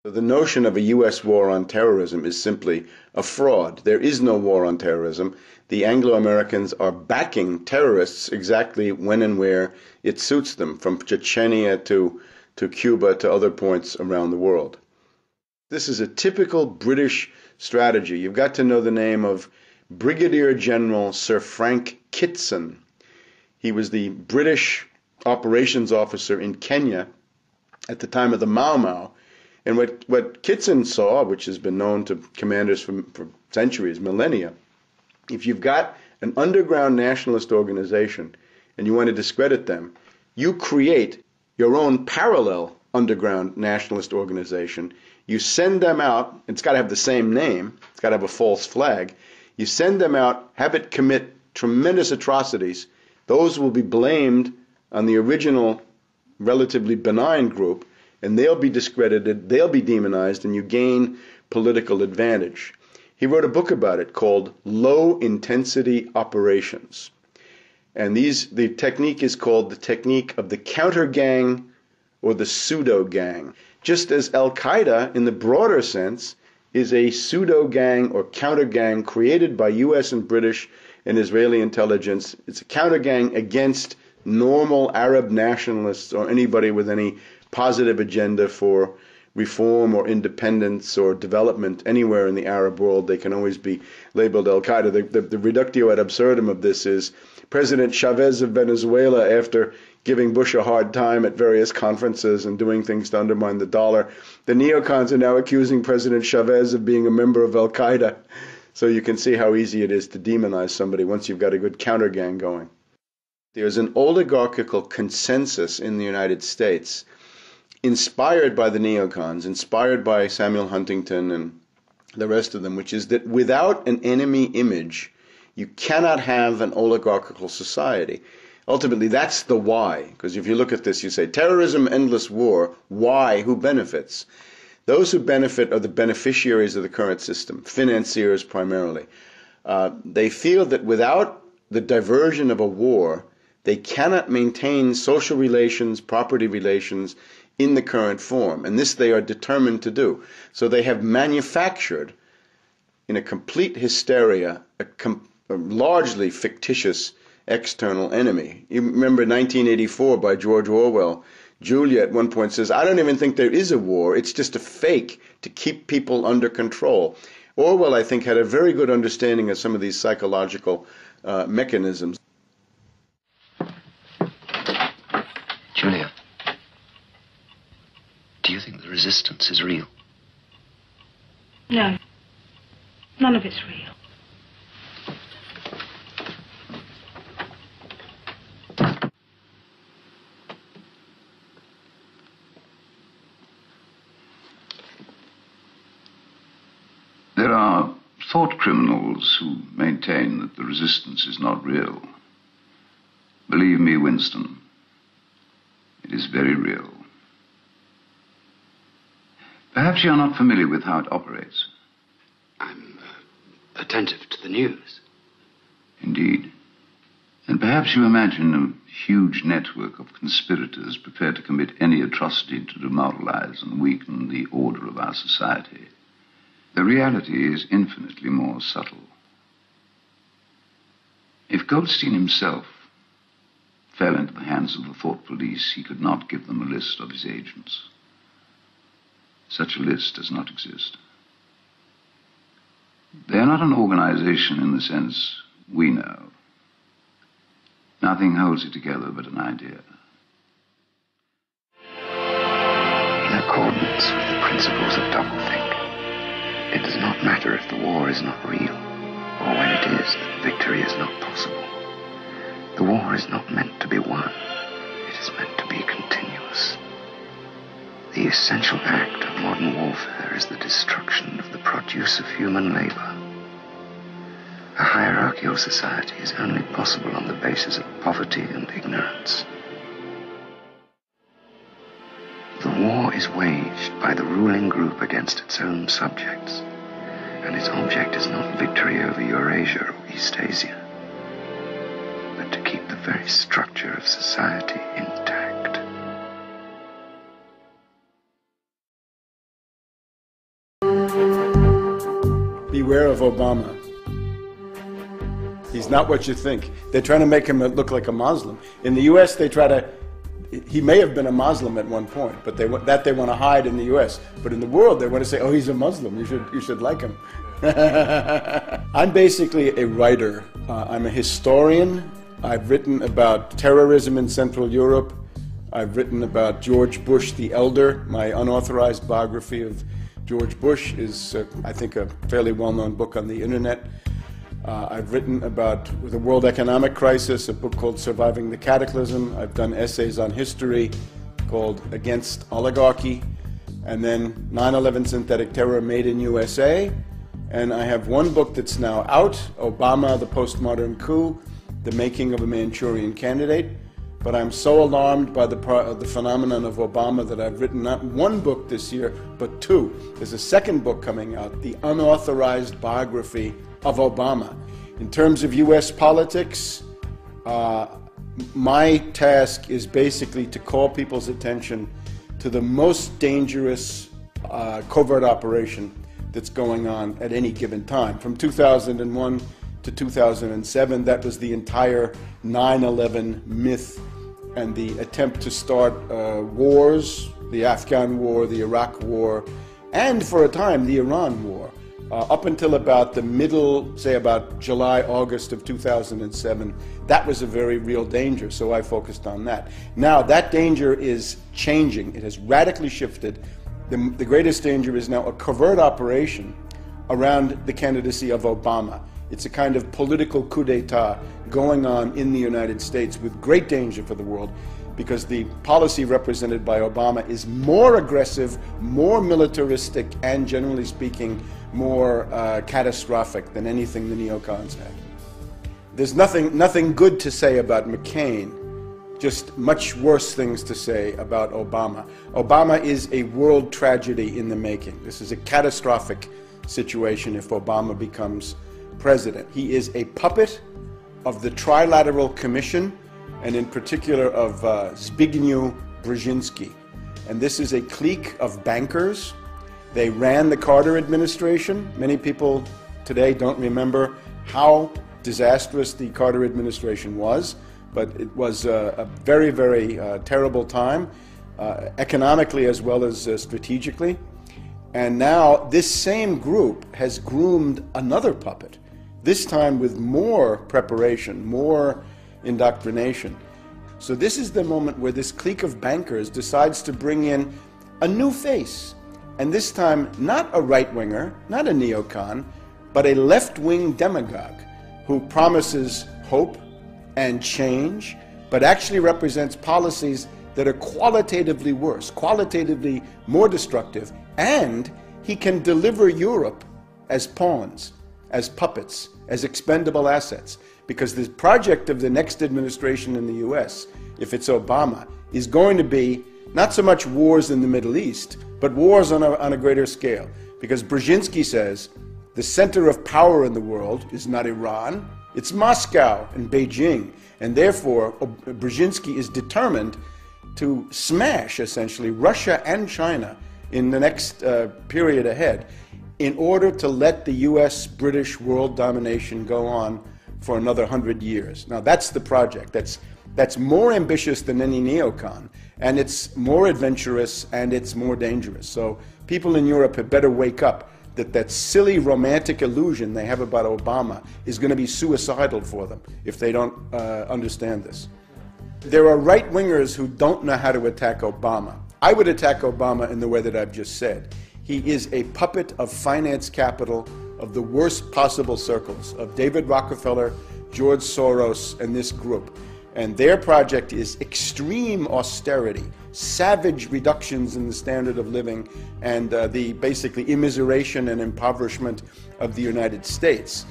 The notion of a U.S. war on terrorism is simply a fraud. There is no war on terrorism. The Anglo-Americans are backing terrorists exactly when and where it suits them, from Chechnya to Cuba to other points around the world. This is a typical British strategy. You've got to know the name of Brigadier General Sir Frank Kitson. He was the British operations officer in Kenya at the time of the Mau Mau. And what Kitson saw, which has been known to commanders for centuries, millennia, if you've got an underground nationalist organization and you want to discredit them, you create your own parallel underground nationalist organization. You send them out. It's got to have the same name. It's got to have a false flag. You send them out, have it commit tremendous atrocities. Those will be blamed on the original relatively benign group, and they'll be discredited, they'll be demonized, and you gain political advantage. He wrote a book about it called Low Intensity Operations. And the technique is called the technique of the counter gang or the pseudo gang. Just as Al-Qaeda, in the broader sense, is a pseudo gang or counter gang created by US and British and Israeli intelligence. It's a counter gang against normal Arab nationalists or anybody with any positive agenda for reform or independence or development anywhere in the Arab world. They can always be labeled Al-Qaeda. The reductio ad absurdum of this is President Chavez of Venezuela, after giving Bush a hard time at various conferences and doing things to undermine the dollar, the neocons are now accusing President Chavez of being a member of Al-Qaeda. So you can see how easy it is to demonize somebody once you've got a good counter gang going. There's an oligarchical consensus in the United States, inspired by the neocons, inspired by Samuel Huntington and the rest of them, which is that without an enemy image, you cannot have an oligarchical society. Ultimately, that's the why. Because if you look at this, you say, terrorism, endless war, why? Who benefits? Those who benefit are the beneficiaries of the current system, financiers primarily. They feel that without the diversion of a war, they cannot maintain social relations, property relations in the current form. And this they are determined to do. So they have manufactured, in a complete hysteria, a largely fictitious external enemy. You remember 1984 by George Orwell. Julia at one point says, I don't even think there is a war. It's just a fake to keep people under control. Orwell, I think, had a very good understanding of some of these psychological mechanisms. Julia, do you think the resistance is real? No. None of it's real. There are thought criminals who maintain that the resistance is not real. Believe me, Winston, it is very real. Perhaps you're not familiar with how it operates. I'm attentive to the news. Indeed. And perhaps you imagine a huge network of conspirators prepared to commit any atrocity to demoralize and weaken the order of our society. The reality is infinitely more subtle. If Goldstein himself fell into the hands of the thought police, he could not give them a list of his agents. Such a list does not exist. They are not an organization in the sense we know. Nothing holds it together but an idea. In accordance with the principles of doublethink, it does not matter if the war is not real, or when it is, that victory is not possible. The war is not meant to be won. It is meant to be continuous. The essential act of modern warfare is the destruction of the produce of human labor. A hierarchical society is only possible on the basis of poverty and ignorance. The war is waged by the ruling group against its own subjects, and its object is not victory over Eurasia or Eastasia, but to keep the very structure of society intact. Beware of Obama. He's not what you think. They're trying to make him look like a Muslim. In the U.S., he may have been a Muslim at one point, but they want to hide in the U.S. But in the world, they want to say, oh, he's a Muslim. You should like him. I'm basically a writer. I'm a historian. I've written about terrorism in Central Europe. I've written about George Bush the Elder. My unauthorized biography of George Bush is, I think, a fairly well-known book on the internet. I've written about the world economic crisis, a book called Surviving the Cataclysm. I've done essays on history called Against Oligarchy, and then 9/11 Synthetic Terror Made in USA. And I have one book that's now out, Obama, the Postmodern Coup, The Making of a Manchurian Candidate. But I'm so alarmed by the phenomenon of Obama that I've written not one book this year, but two. There's a second book coming out, The Unauthorized Biography of Obama. In terms of U.S. politics, my task is basically to call people's attention to the most dangerous covert operation that's going on at any given time. From 2001 to 2007, that was the entire 9/11 myth and the attempt to start wars, the Afghan war, the Iraq war, and for a time, the Iran war. Up until about the middle, say about July, August of 2007, that was a very real danger, so I focused on that. Now, that danger is changing. It has radically shifted. The greatest danger is now a covert operation around the candidacy of Obama. It's a kind of political coup d'etat going on in the United States with great danger for the world, because the policy represented by Obama is more aggressive, more militaristic, and generally speaking, more catastrophic than anything the neocons had. There's nothing good to say about McCain, just much worse things to say about Obama. Obama is a world tragedy in the making. This is a catastrophic situation if Obama becomes president. He is a puppet of the Trilateral Commission, and in particular of Zbigniew Brzezinski. And this is a clique of bankers. They ran the Carter administration. Many people today don't remember how disastrous the Carter administration was, but it was a very, very terrible time, economically as well as strategically. And now this same group has groomed another puppet, this time with more preparation, more indoctrination. So this is the moment where this clique of bankers decides to bring in a new face. And this time, not a right-winger, not a neocon, but a left-wing demagogue who promises hope and change, but actually represents policies that are qualitatively worse, qualitatively more destructive, and he can deliver Europe as pawns, as puppets, as expendable assets. Because the project of the next administration in the US, if it's Obama, is going to be not so much wars in the Middle East, but wars on a greater scale. Because Brzezinski says the center of power in the world is not Iran, it's Moscow and Beijing. And therefore, Brzezinski is determined to smash, essentially, Russia and China in the next period ahead in order to let the US-British world domination go on for another 100 years. Now, that's the project. That's more ambitious than any neocon, and it's more adventurous, and it's more dangerous. So people in Europe had better wake up that silly romantic illusion they have about Obama is going to be suicidal for them if they don't understand this. There are right-wingers who don't know how to attack Obama. I would attack Obama in the way that I've just said. He is a puppet of finance capital of the worst possible circles, of David Rockefeller, George Soros, and this group. And their project is extreme austerity, savage reductions in the standard of living, and the basically immiseration and impoverishment of the United States.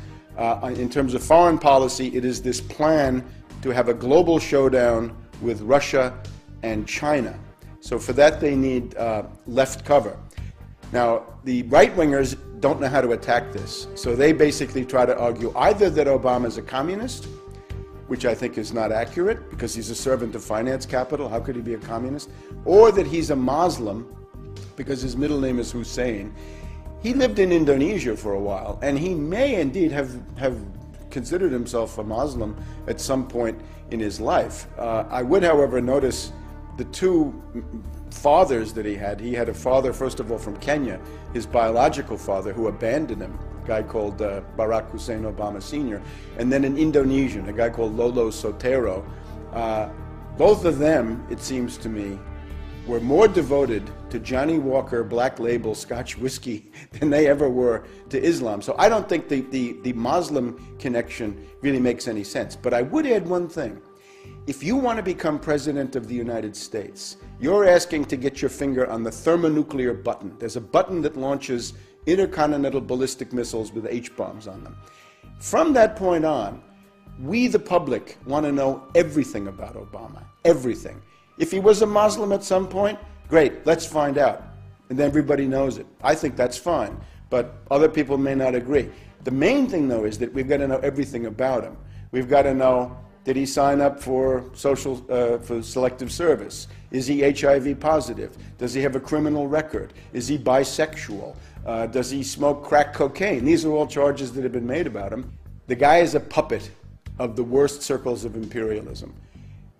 In terms of foreign policy, it is this plan to have a global showdown with Russia and China. So for that, they need left cover. Now, the right-wingers don't know how to attack this. So they basically try to argue either that Obama is a communist, which I think is not accurate because he's a servant of finance capital. How could he be a communist? Or that he's a Muslim because his middle name is Hussein. He lived in Indonesia for a while, and he may indeed have considered himself a Muslim at some point in his life. I would, however, notice the two fathers that he had. He had a father, first of all, from Kenya, his biological father, who abandoned him, a guy called Barack Hussein Obama Sr., and then an Indonesian, a guy called Lolo Sotero. Both of them, it seems to me, were more devoted to Johnny Walker Black Label Scotch whiskey than they ever were to Islam. So I don't think the Muslim connection really makes any sense. But I would add one thing. If you want to become president of the United States, you're asking to get your finger on the thermonuclear button. There's a button that launches intercontinental ballistic missiles with H-bombs on them. From that point on, we, the public, want to know everything about Obama, everything. If he was a Muslim at some point, great, let's find out. And everybody knows it. I think that's fine, but other people may not agree. The main thing, though, is that we've got to know everything about him. We've got to know, did he sign up for for selective service? Is he HIV positive? Does he have a criminal record? Is he bisexual? Does he smoke crack cocaine? These are all charges that have been made about him. The guy is a puppet of the worst circles of imperialism.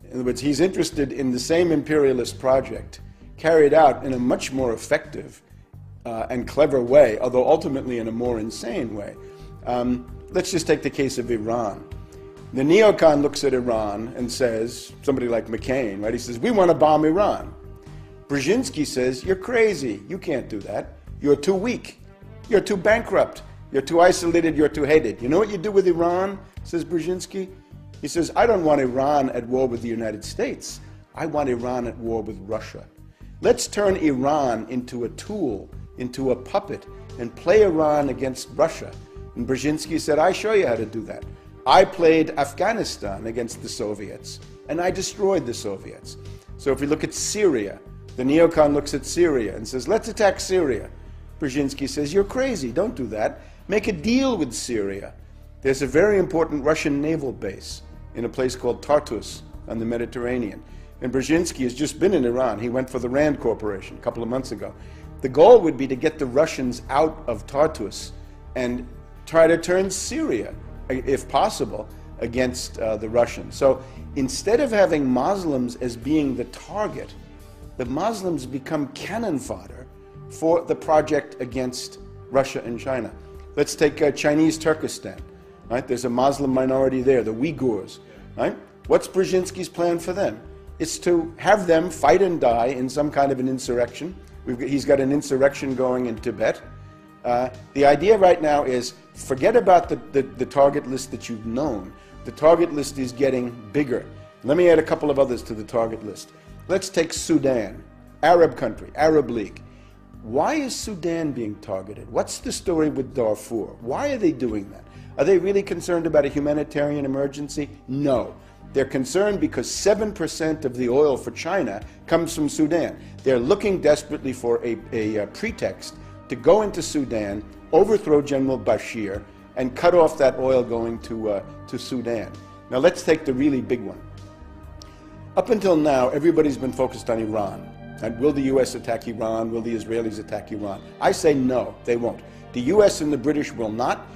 In other words, he's interested in the same imperialist project carried out in a much more effective and clever way, although ultimately in a more insane way. Let's just take the case of Iran. The neocon looks at Iran and says, somebody like McCain, right? He says, we want to bomb Iran. Brzezinski says, you're crazy. You can't do that. You're too weak. You're too bankrupt. You're too isolated. You're too hated. You know what you do with Iran, says Brzezinski? He says, I don't want Iran at war with the United States. I want Iran at war with Russia. Let's turn Iran into a tool, into a puppet, and play Iran against Russia. And Brzezinski said, I show you how to do that. I played Afghanistan against the Soviets, and I destroyed the Soviets. So if we look at Syria, the neocon looks at Syria and says, let's attack Syria. Brzezinski says, you're crazy, don't do that. Make a deal with Syria. There's a very important Russian naval base in a place called Tartus on the Mediterranean. And Brzezinski has just been in Iran. He went for the Rand Corporation a couple of months ago. The goal would be to get the Russians out of Tartus and try to turn Syria, if possible, against the Russians. So instead of having Muslims as being the target, the Muslims become cannon fodder for the project against Russia and China. Let's take Chinese Turkestan. Right? There's a Muslim minority there, the Uyghurs. Right? What's Brzezinski's plan for them? It's to have them fight and die in some kind of an insurrection. He's got an insurrection going in Tibet. The idea right now is forget about the target list that you've known. The target list is getting bigger. Let me add a couple of others to the target list. Let's take Sudan, Arab country, Arab League. Why is Sudan being targeted? What's the story with Darfur? Why are they doing that? Are they really concerned about a humanitarian emergency? No. They're concerned because 7% of the oil for China comes from Sudan. They're looking desperately for a pretext to go into Sudan, overthrow General Bashir, and cut off that oil going to Sudan. Now let's take the really big one. Up until now, everybody's been focused on Iran. And will the U.S. attack Iran? Will the Israelis attack Iran? I say no, they won't. The U.S. and the British will not.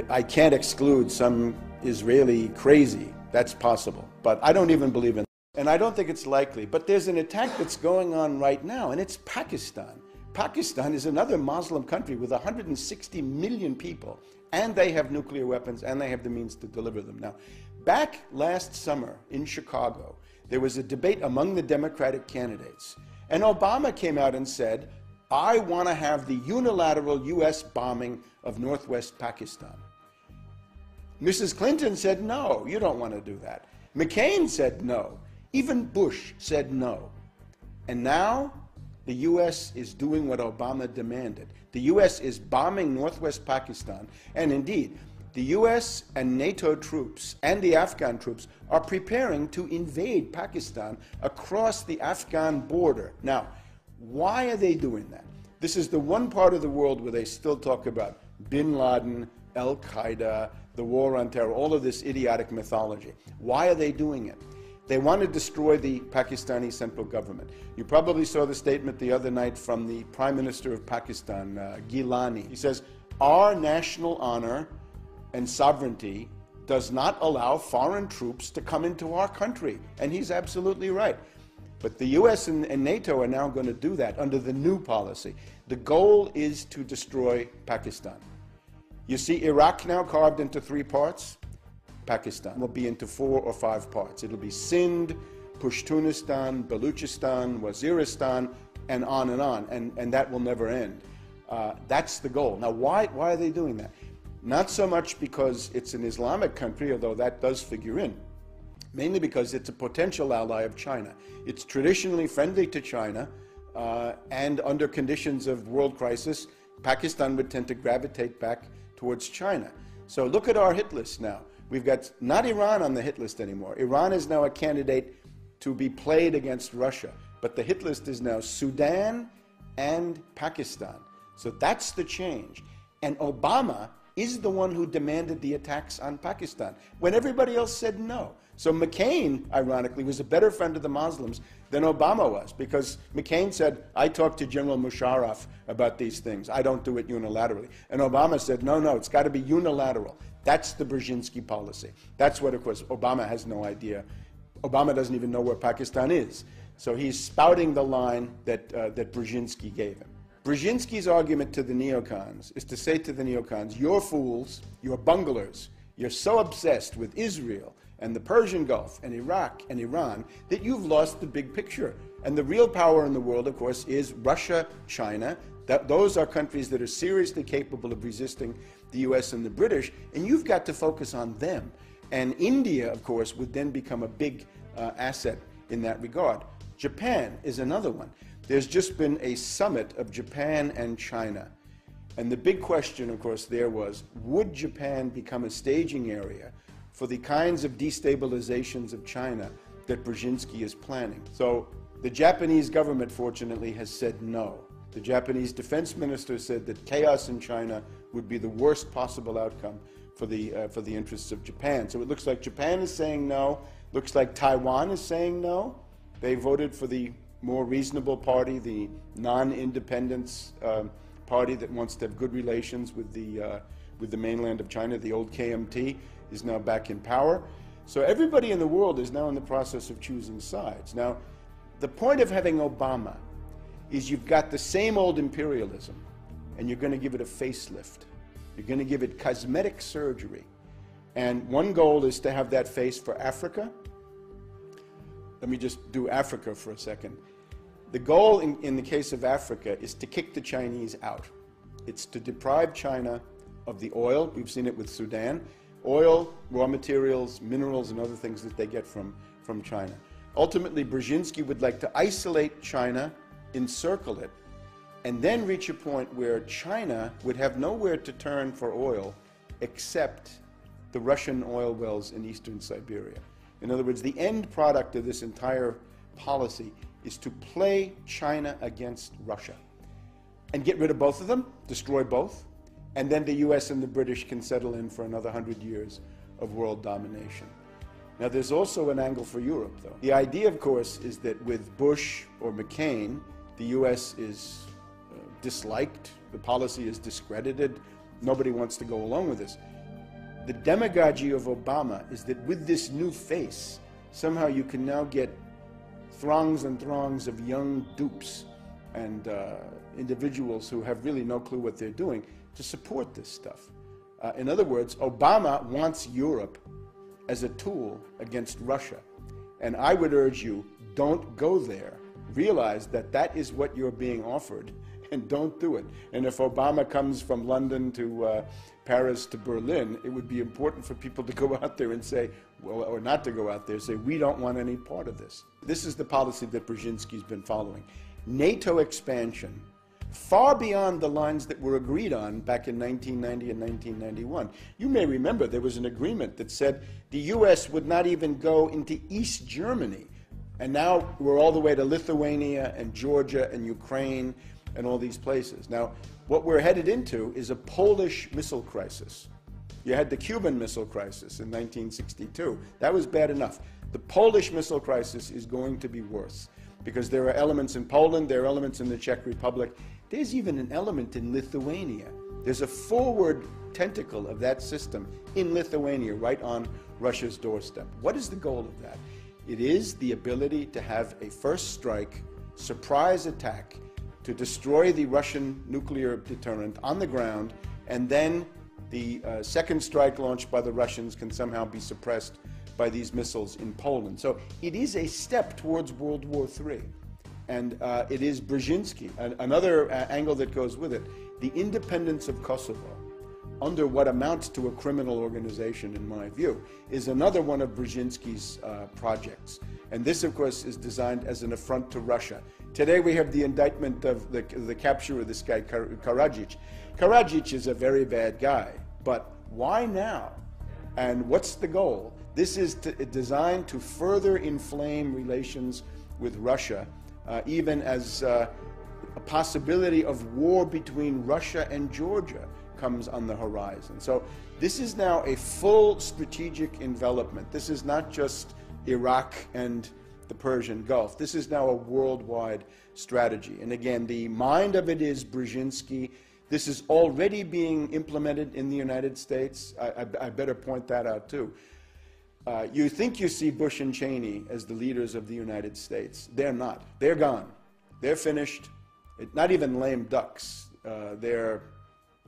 I can't exclude some Israeli crazy. That's possible. But I don't even believe in it. And I don't think it's likely. But there's an attack that's going on right now, and it's Pakistan. Pakistan is another Muslim country with 160 million people, and they have nuclear weapons, and they have the means to deliver them. Now, back last summer in Chicago, there was a debate among the Democratic candidates, and Obama came out and said, I want to have the unilateral U.S. bombing of northwest Pakistan. Mrs. Clinton said, no, you don't want to do that. McCain said no. Even Bush said no. And now the U.S. is doing what Obama demanded. The U.S. is bombing northwest Pakistan, and indeed, the U.S. and NATO troops and the Afghan troops are preparing to invade Pakistan across the Afghan border. Now, why are they doing that? This is the one part of the world where they still talk about bin Laden, Al-Qaeda, the war on terror, all of this idiotic mythology. Why are they doing it? They want to destroy the Pakistani central government. You probably saw the statement the other night from the Prime Minister of Pakistan, Gilani. He says, our national honor and sovereignty does not allow foreign troops to come into our country. And he's absolutely right. But the US and NATO are now going to do that under the new policy. The goal is to destroy Pakistan. You see Iraq now carved into 3 parts. Pakistan will be into 4 or 5 parts. It'll be Sindh, Pashtunistan, Baluchistan, Waziristan, and on, and that will never end. That's the goal. Now, why are they doing that? Not so much because it's an Islamic country, although that does figure in, mainly because it's a potential ally of China. It's traditionally friendly to China, and under conditions of world crisis, Pakistan would tend to gravitate back towards China. So look at our hit list now. We've got not Iran on the hit list anymore. Iran is now a candidate to be played against Russia, but the hit list is now Sudan and Pakistan. So that's the change. And Obama is the one who demanded the attacks on Pakistan when everybody else said no. So McCain, ironically, was a better friend of the Muslims than Obama was, because McCain said, I talked to General Musharraf about these things. I don't do it unilaterally. And Obama said, no, it's got to be unilateral. That's the Brzezinski policy. That's what, of course, Obama has no idea. Obama doesn't even know where Pakistan is. So he's spouting the line that Brzezinski gave him. Brzezinski's argument to the neocons is to say to the neocons, you're fools, you're bunglers, you're so obsessed with Israel and the Persian Gulf and Iraq and Iran that you've lost the big picture. And the real power in the world, of course, is Russia, China. Those are countries that are seriously capable of resisting the US and the British, and you've got to focus on them. And India, of course, would then become a big asset in that regard. Japan is another one. There's just been a summit of Japan and China. And the big question, of course, there was, would Japan become a staging area for the kinds of destabilizations of China that Brzezinski is planning? So the Japanese government, fortunately, has said no. The Japanese defense minister said that chaos in China would be the worst possible outcome for the interests of Japan. So it looks like Japan is saying no. Looks like Taiwan is saying no. They voted for the more reasonable party, the non-independence party that wants to have good relations with the mainland of China. The old KMT is now back in power. So everybody in the world is now in the process of choosing sides. Now, the point of having Obama is you've got the same old imperialism, and you're going to give it a facelift. You're going to give it cosmetic surgery. And one goal is to have that face for Africa. Let me just do Africa for a second. The goal in the case of Africa is to kick the Chinese out. It's to deprive China of the oil. We've seen it with Sudan. Oil, raw materials, minerals, and other things that they get from China. Ultimately, Brzezinski would like to isolate China, encircle it, and then reach a point where China would have nowhere to turn for oil except the Russian oil wells in eastern Siberia. In other words, the end product of this entire policy is to play China against Russia and get rid of both of them, destroy both, and then the US and the British can settle in for another 100 years of world domination. Now, there's also an angle for Europe, though. The idea, of course, is that with Bush or McCain, the US is disliked, the policy is discredited, nobody wants to go along with this. The demagogy of Obama is that with this new face, somehow you can now get throngs and throngs of young dupes and individuals who have really no clue what they're doing to support this stuff. In other words, Obama wants Europe as a tool against Russia. And I would urge you, don't go there. Realize that that is what you're being offered, and don't do it. And if Obama comes from London to Paris to Berlin, it would be important for people to go out there and say, well, or not to go out there, say, we don't want any part of this. This is the policy that Brzezinski's been following. NATO expansion, far beyond the lines that were agreed on back in 1990 and 1991. You may remember there was an agreement that said the US would not even go into East Germany. And now we're all the way to Lithuania and Georgia and Ukraine and all these places. Now, what we're headed into is a Polish missile crisis. You had the Cuban Missile Crisis in 1962. That was bad enough. The Polish missile crisis is going to be worse because there are elements in Poland, there are elements in the Czech Republic. There's even an element in Lithuania. There's a forward tentacle of that system in Lithuania, right on Russia's doorstep. What is the goal of that? It is the ability to have a first strike, surprise attack, to destroy the Russian nuclear deterrent on the ground, and then the second strike launched by the Russians can somehow be suppressed by these missiles in Poland. So it is a step towards World War III. And it is Brzezinski, another angle that goes with it. The independence of Kosovo, under what amounts to a criminal organization, in my view, is another one of Brzezinski's projects. And this, of course, is designed as an affront to Russia. Today we have the indictment of the capture of this guy, Karadzic. Karadzic is a very bad guy, but why now? And what's the goal? This is designed to further inflame relations with Russia, even as a possibility of war between Russia and Georgia comes on the horizon. So this is now a full strategic envelopment. This is not just Iraq and the Persian Gulf. This is now a worldwide strategy. And again, the mind of it is Brzezinski. This is already being implemented in the United States. I better point that out too. You think you see Bush and Cheney as the leaders of the United States. They're not. They're gone. They're finished. Not even lame ducks. They're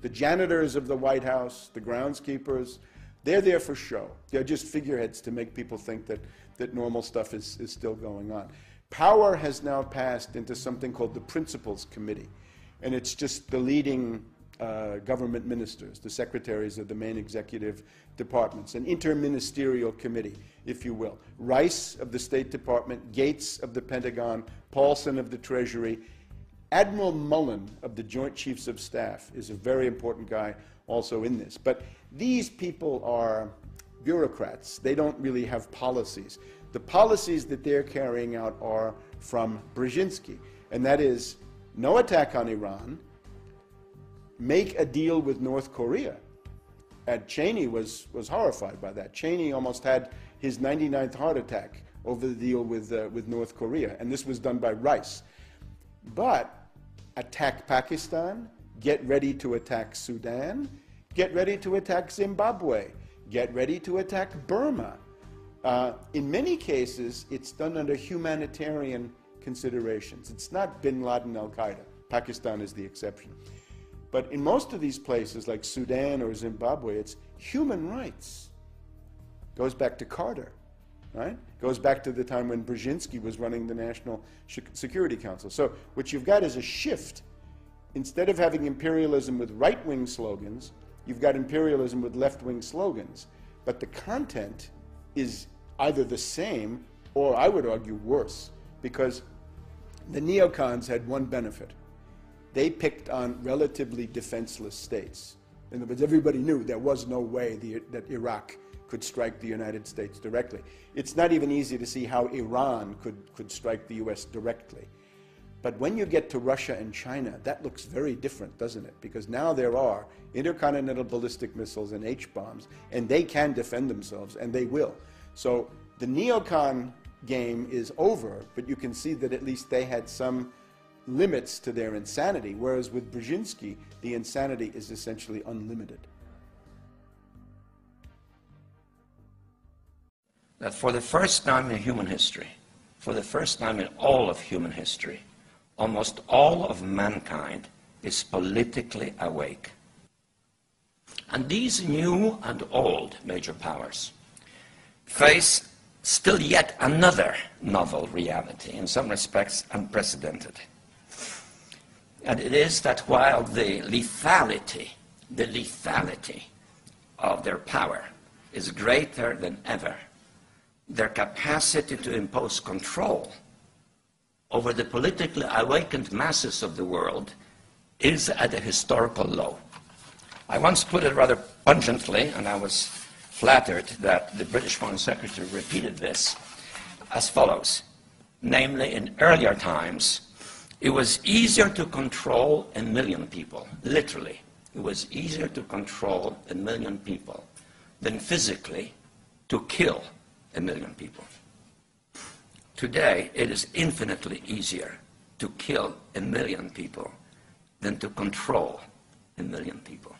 the janitors of the White House, the groundskeepers. They're there for show. They're just figureheads to make people think that normal stuff is still going on. Power has now passed into something called the Principals Committee. And it's just the leading government ministers, the secretaries of the main executive departments, an interministerial committee, if you will. Rice of the State Department, Gates of the Pentagon, Paulson of the Treasury. Admiral Mullen of the Joint Chiefs of Staff is a very important guy also in this. But these people are bureaucrats. They don't really have policies. The policies that they're carrying out are from Brzezinski, and that is no attack on Iran, make a deal with North Korea. And Cheney was horrified by that. Cheney almost had his 99th heart attack over the deal with North Korea, and this was done by Rice. But attack Pakistan, get ready to attack Sudan, get ready to attack Zimbabwe, get ready to attack Burma. In many cases, it's done under humanitarian considerations. It's not bin Laden, al-Qaeda. Pakistan is the exception. But in most of these places, like Sudan or Zimbabwe, it's human rights. Goes back to Carter, right? Goes back to the time when Brzezinski was running the National Security Council. So what you've got is a shift. Instead of having imperialism with right-wing slogans, you've got imperialism with left-wing slogans. But the content is either the same or, I would argue, worse. Because the neocons had one benefit. They picked on relatively defenseless states. In other words, everybody knew there was no way that Iraq could strike the United States directly. It's not even easy to see how Iran could strike the US directly. But when you get to Russia and China, that looks very different, doesn't it? Because now there are intercontinental ballistic missiles and H-bombs, and they can defend themselves, and they will. So the neocon game is over, but you can see that at least they had some limits to their insanity, whereas with Brzezinski, the insanity is essentially unlimited. That for the first time in human history, for the first time in all of human history, almost all of mankind is politically awake. And these new and old major powers face still yet another novel reality, in some respects unprecedented. And it is that while the lethality of their power is greater than ever, their capacity to impose control over the politically awakened masses of the world is at a historical low. I once put it rather pungently, and I was flattered that the British Foreign Secretary repeated this, as follows. Namely, in earlier times, it was easier to control 1 million people, literally. It was easier to control 1 million people than physically to kill 1 million people. Today, it is infinitely easier to kill 1 million people than to control 1 million people.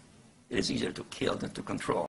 It is easier to kill than to control.